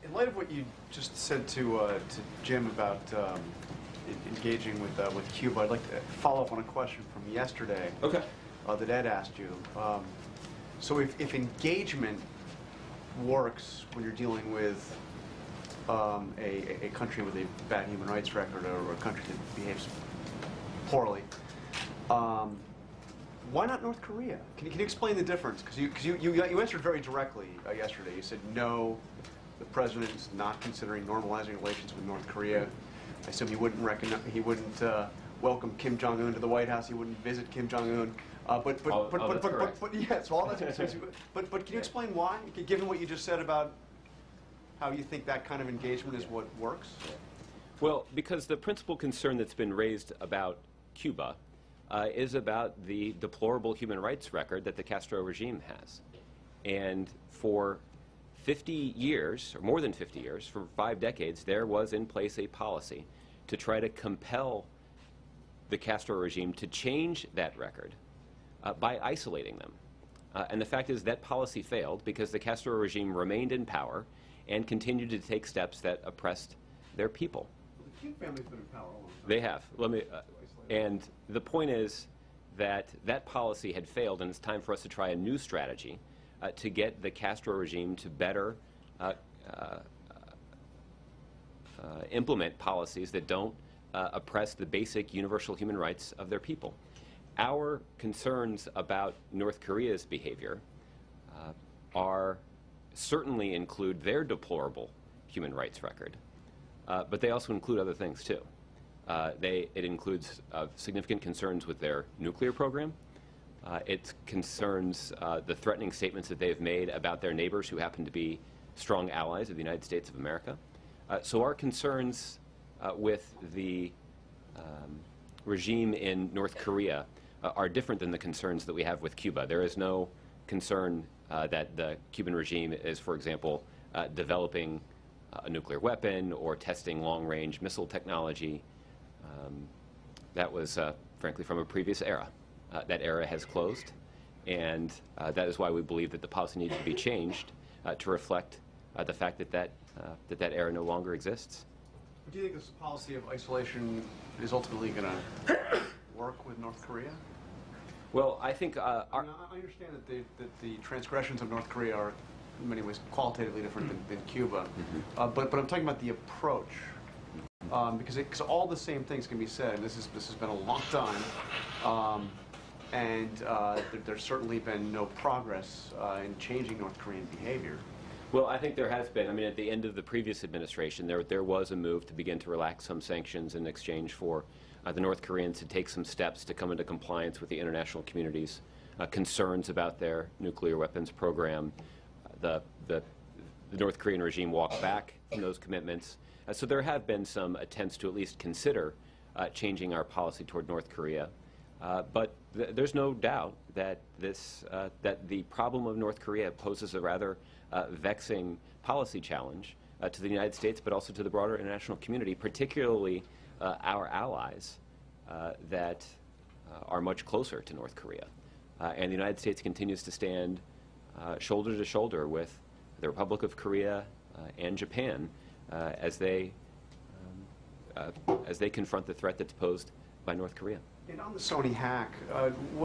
In light of what you just said to Jim about engaging with Cuba, I'd like to follow up on a question from yesterday. Okay. That Ed asked you. So if engagement works when you're dealing with a country with a bad human rights record or a country that behaves poorly, why not North Korea? Can you explain the difference? Because you answered very directly yesterday. You said no, the president is not considering normalizing relations with North Korea. I assume he wouldn't welcome Kim Jong-un to the White House. He wouldn't visit Kim Jong-un. But yeah, so all that's but can you explain why? Given what you just said about how you think that kind of engagement is what works? Well, because the principal concern that's been raised about Cuba is about the deplorable human rights record that the Castro regime has. And for 50 years, or more than 50 years, for 5 decades, there was in place a policy to try to compel the Castro regime to change that record by isolating them. And the fact is that policy failed because the Castro regime remained in power and continued to take steps that oppressed their people. Well, the Kim family's been in power all the time. They have. And the point is that that policy had failed, and it's time for us to try a new strategy to get the Castro regime to better implement policies that don't oppress the basic universal human rights of their people. Our concerns about North Korea's behavior certainly include their deplorable human rights record, but they also include other things too. It includes significant concerns with their nuclear program. It concerns the threatening statements that they've made about their neighbors who happen to be strong allies of the United States of America. So our concerns with the regime in North Korea are different than the concerns that we have with Cuba. There is no concern that the Cuban regime is, for example, developing a nuclear weapon or testing long-range missile technology. That was, frankly, from a previous era. That era has closed, and that is why we believe that the policy needs to be changed to reflect the fact that that era no longer exists. Do you think this policy of isolation is ultimately going to work with North Korea? Well, I think I understand that the transgressions of North Korea are in many ways qualitatively different than Cuba, but I'm talking about the approach. Because all the same things can be said, and this has been a long time, and there's certainly been no progress in changing North Korean behavior. Well, I think there has been. I mean, at the end of the previous administration, there was a move to begin to relax some sanctions in exchange for the North Koreans to take some steps to come into compliance with the international community's concerns about their nuclear weapons program. The North Korean regime walked back from those commitments. So there have been some attempts to at least consider changing our policy toward North Korea. But there's no doubt that that the problem of North Korea poses a rather vexing policy challenge to the United States, but also to the broader international community, particularly our allies that are much closer to North Korea. And the United States continues to stand shoulder to shoulder with the Republic of Korea and Japan as they confront the threat that's posed by North Korea. And on the Sony hack,